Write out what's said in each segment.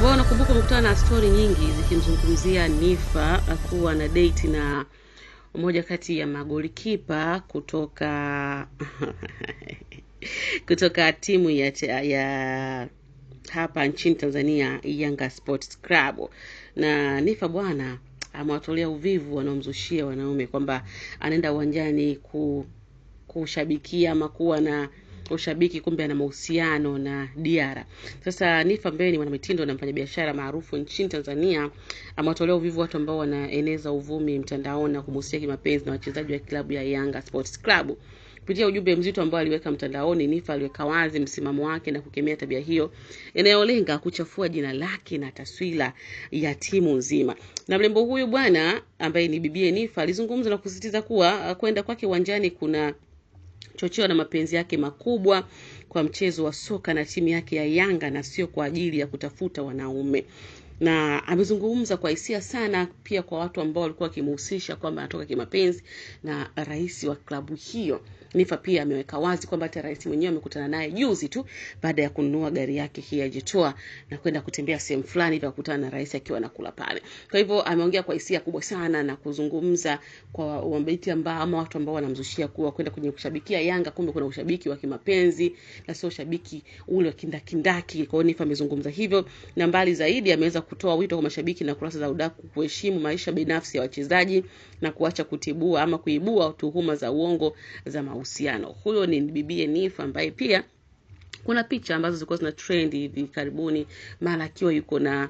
Bwana, nakumbuka mkutana na story nyingi zikimzungumzia Nifa kuwa na date na mmoja kati ya magolikipa kutoka kutoka timu ya hapa nchini Tanzania, Yanga Sports Club. Na Nifa bwana amewatolea uvivu wanaomzushia wanaume kwamba anaenda uwanjani kushabikia ama kuwa na ushabiki, kumbe ana mahusiano na Diara. Sasa Nifa ambaye ni mwanamitindo na mfanyabiashara maarufu nchini Tanzania amewatolea uvivu watu ambao wanaeneza uvumi mtandaoni na kumhusia kimapenzi na wachezaji wa klabu ya Yanga Sports Club. Kupitia ujumbe mzito ambao aliweka mtandaoni, Nifa aliweka wazi msimamo wake na kukemea tabia hiyo inayolenga kuchafua jina lake na taswira ya timu nzima. Na mrembo huyu bwana ambaye ni bibie Nifa alizungumza na kusisitiza kuwa kwenda kwake uwanjani kuna chochewa na mapenzi yake makubwa kwa mchezo wa soka na timu yake ya Yanga na sio kwa ajili ya kutafuta wanaume. Na amezungumza kwa hisia sana pia kwa watu ambao walikuwa wakimhusisha kwamba anatoka kimapenzi na rais wa klabu hiyo. Nifa pia ameweka wazi kwamba hata rais mwenyewe amekutana naye juzi tu baada ya kununua gari yake hii ya Jetoa na kwenda kutembea sehemu fulani ili kukutana na rais akiwa anakula pale. Kwa hivyo ameongea kwa hisia kubwa sana na kuzungumza kwa wambeti ambao ama watu ambao wanamzushia kuwa kwenda kwenye kushabikia Yanga, kumbe kuna ushabiki wa kimapenzi na sio ushabiki ule wa kindakindaki. Kwa hiyo Nifa amezungumza hivyo, na mbali zaidi ameweza kutoa wito kwa mashabiki na kurasa za udaku kuheshimu maisha binafsi ya wachezaji na kuacha kutibua ama kuibua tuhuma za uongo za mahusiano. Huyo ni bibie Nifa ambaye pia kuna picha ambazo zilikuwa zina trend hivi karibuni mara akiwa yuko na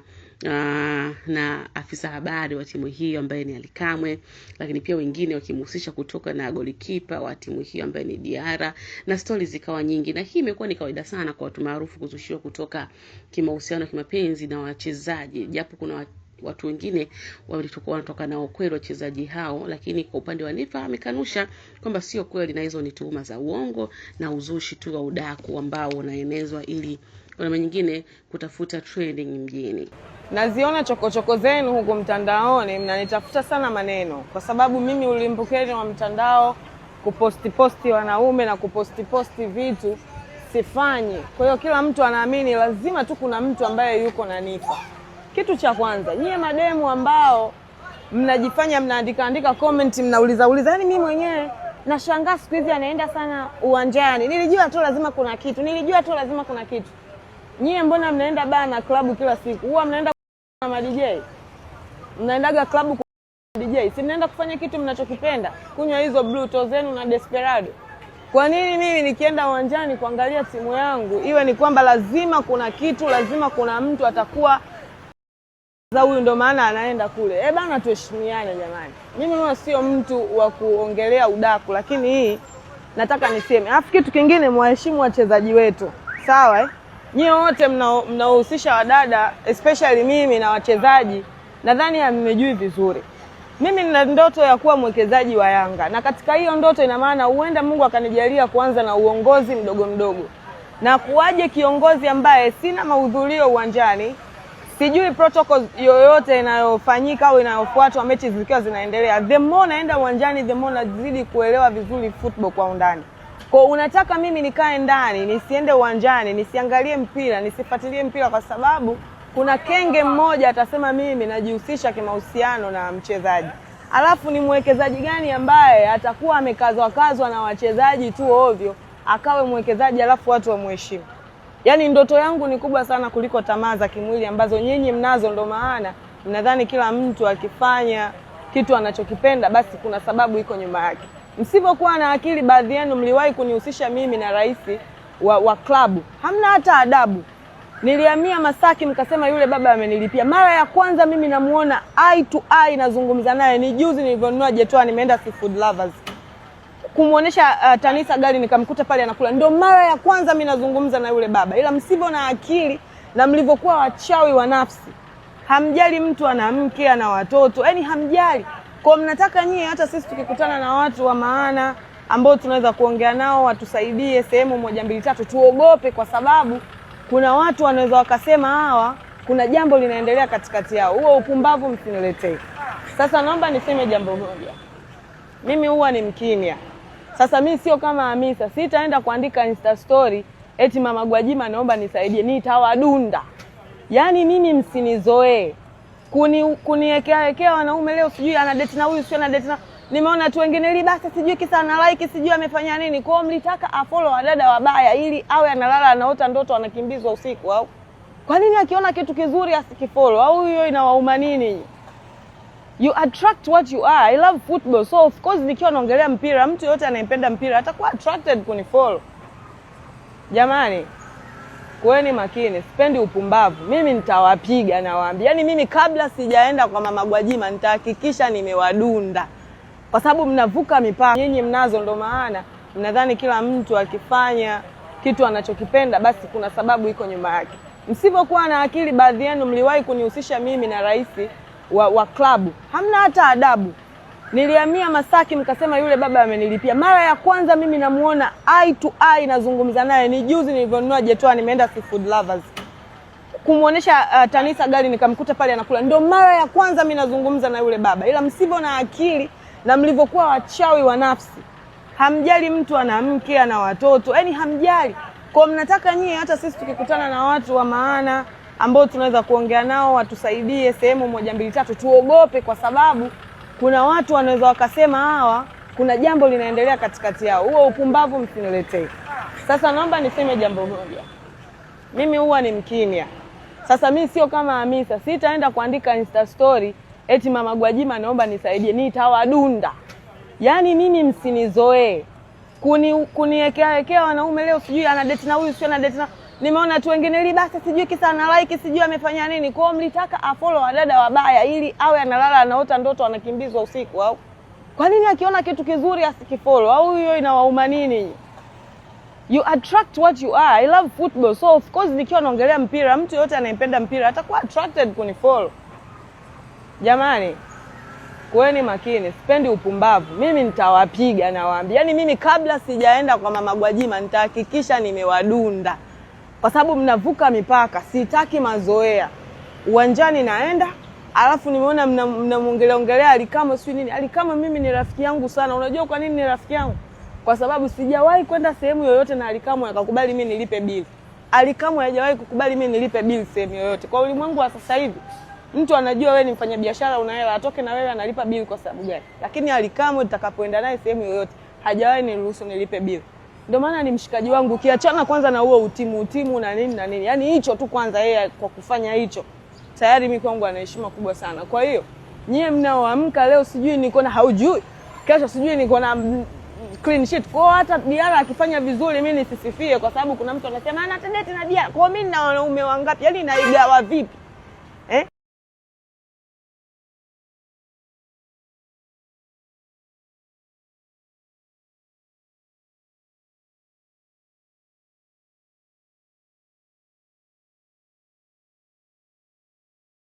afisa habari wa timu hiyo ambaye ni Alikamwe, lakini pia wengine wakimhusisha kutoka na golikipa wa timu hiyo ambaye ni Diara, na stories zikawa nyingi. Na hii imekuwa ni kawaida sana kwa watu maarufu kuzushiwa kutoka kimahusiano kimapenzi na wachezaji, japo kuna watu wengine walitokuwa wanatoka na ukweli wachezaji hao, lakini kwa upande wa Nifa amekanusha kwamba sio kweli na hizo ni tuhuma za uongo na uzushi tu wa udaku ambao unaenezwa ili kwa namna nyingine kutafuta trending mjini. Naziona chokochoko zenu huko mtandaoni, mnanitafuta sana maneno kwa sababu mimi ulimbukeni wa mtandao kuposti wanaume na kuposti vitu sifanyi. Kwa hiyo kila mtu anaamini lazima tu kuna mtu ambaye yuko na Nifa. Kitu cha kwanza, nyie mademu ambao mnajifanya mnaandika comment mnauliza yani mimi mwenyewe nashangaa siku hizi anaenda sana uwanjani. Nilijua tu lazima kuna kitu. Nyie mbona mnaenda baa na klabu kila siku? Huwa mnaenda na ma DJ? Mnaendaga klabu kwa DJ? Si mnaenda kufanya kitu mnachokipenda? Kunywa hizo Bluetooth zenu na Desperado. Kwa nini mimi nikienda uwanjani kuangalia timu yangu iwe ni kwamba lazima kuna kitu, lazima kuna mtu atakuwa za huyu ndo maana anaenda kule? Bana, tuheshimiane jamani. Mimi huwa sio mtu wa kuongelea udaku, lakini hii nataka niseme. Alafu kitu kingine, mwaheshimu wachezaji wetu. Sawa Nyie wote mnaohusisha wadada, especially mimi na wachezaji, nadhani mmejui vizuri. Mimi nina ndoto ya kuwa mwekezaji wa Yanga. Na katika hiyo ndoto ina maana huenda Mungu akanijalia kuanza na uongozi mdogo. Na kuwaje kiongozi ambaye sina mahudhurio uwanjani, sijui protocol yoyote inayofanyika au inayofuatwa mechi zikiwa zinaendelea. The more naenda uwanjani, the more nazidi kuelewa vizuri football kwa undani. Kwa unataka mimi nikae ndani, nisiende uwanjani, nisiangalie mpira, nisifuatilie mpira kwa sababu kuna kenge mmoja atasema mimi najihusisha kimahusiano na mchezaji. Alafu ni mwekezaji gani ambaye atakuwa amekazwa na wachezaji tu ovyo akawe mwekezaji alafu watu wamheshimu? Yaani ndoto yangu ni kubwa sana kuliko tamaa za kimwili ambazo nyinyi mnazo, ndo maana mnadhani kila mtu akifanya kitu anachokipenda basi kuna sababu iko nyuma yake. Msipokuwa na akili, baadhi yenu mliwahi kunihusisha mimi na rais wa klabu. Hamna hata adabu. Nilihamia Masaki mkasema yule baba amenilipia. Mara ya kwanza mimi namuona eye to eye nazungumza naye ni juzi nilivyonunua Jetoa, nimeenda Seafood Lovers kumuonesha Tanisa gari, nikamkuta pale anakula. Ndio mara ya kwanza mimi nazungumza na yule baba. Ila msipo na akili na mlivyokuwa wachawi wa nafsi, hamjali mtu ana mke ana watoto, yani hamjali. Kwa mnataka nyie hata sisi tukikutana na watu wa maana ambao tunaweza kuongea nao watusaidie sehemu 1 2 3 tuogope, kwa sababu kuna watu wanaweza wakasema hawa kuna jambo linaendelea katikati yao. Huo upumbavu msiniletee. Sasa naomba niseme jambo moja. Mimi huwa ni mkimya. Sasa mimi sio kama Hamisa, sitaenda kuandika Insta story eti Mama Gwajima naomba nisaidie, nitawadunda. Yaani mimi msinizoee kuniwekea wanaume leo sijui ana date na huyu sio ana date na nimeona tu wengine libasa sijui kisa ana like sijui amefanya nini. Kwao mlitaka afollow wadada wabaya ili awe analala anaota ndoto anakimbizwa usiku au? Kwa nini akiona kitu kizuri asikifollow au hiyo inawauma nini? You attract what you are. I love football. So of course nikiwa naongelea mpira, mtu yote anayependa mpira atakuwa attracted kunifollow. Jamani, kuweni makini, sipendi upumbavu. Mimi nitawapiga nawaambia. Yaani mimi kabla sijaenda kwa Mama Gwajima nitahakikisha nimewadunda. Kwa sababu mnavuka mipaka. Nyinyi mnazo ndo maana mnadhani kila mtu akifanya kitu anachokipenda basi kuna sababu iko nyuma yake. Msipokuwa na akili, baadhi yenu mliwahi kunihusisha mimi na rais wa klabu. Hamna hata adabu. Nilihamia Masaki mkasema yule baba amenilipia. Mara ya kwanza mimi namuona eye to eye nazungumza naye ni juzi nilivyonunua Jetwa, nimeenda Seafood Lovers. Kumuonesha Tanisa gari nikamkuta pale anakula. Ndio mara ya kwanza mimi nazungumza na yule baba. Ila msivyo na akili na mlivyokuwa wachawi wa nafsi. Hamjali mtu ana mke ana watoto, yaani hamjali. Kwa mnataka nyie hata sisi tukikutana na watu wa maana ambao tunaweza kuongea nao watusaidie sehemu 1 2 3 tuogope, kwa sababu kuna watu wanaweza wakasema hawa kuna jambo linaendelea katikati yao. Huo upumbavu msiniletee. Sasa naomba niseme jambo moja. Mimi huwa ni mkimya. Sasa mimi sio kama Hamisa, sitaenda kuandika Insta story eti Mama Gwajima naomba nisaidie, nitawadunda. Yaani mimi msinizoee kuniwekea wanaume leo sijui ana date na huyu sio ana date na nimeona tu wengine libasa sijui kisa ana like sijui amefanya nini. Kwao mlitaka afollow wadada wabaya ili awe analala anaota ndoto anakimbizwa usiku au? Kwa nini akiona kitu kizuri asikifollow au hiyo inawauma nini? You attract what you are. I love football. So of course nikiwa naongelea mpira, mtu yote anayependa mpira atakuwa attracted kunifollow. Jamani, kuweni makini, sipendi upumbavu. Mimi nitawapiga nawaambia. Yaani mimi kabla sijaenda kwa Mama Gwajima nitahakikisha nimewadunda. Kwa sababu mnavuka mipaka, sitaki mazoea. Uwanjani naenda, alafu nimeona mnamuongelea Alikama sio nini. Alikama mimi ni rafiki yangu sana. Unajua kwa nini ni rafiki yangu? Kwa sababu sijawahi kwenda sehemu yoyote na Alikama akakubali mimi nilipe bili. Alikama hajawahi kukubali mimi nilipe bili sehemu yoyote. Kwa ulimwengu wa sasa hivi, mtu anajua wewe ni mfanyabiashara una hela, atoke na wewe analipa bili kwa sababu gani? Lakini Alikama nitakapoenda naye sehemu yoyote, hajawahi niruhusu nilipe bili. Ndio maana ni mshikaji wangu. Kiachana kwanza na huo utimu na nini na nini. Yaani hicho tu kwanza yeye kwa kufanya hicho tayari mimi kwangu ana heshima kubwa sana. Kwa hiyo nyie mnaoamka leo sijui niko na haujui, kesho sijui niko na clean sheet. Kwa hata Diara akifanya vizuri mimi nisisifie kwa sababu kuna mtu anasema ana date na Diara. Kwa mimi na wanaume wangapi? Yaani naigawa vipi?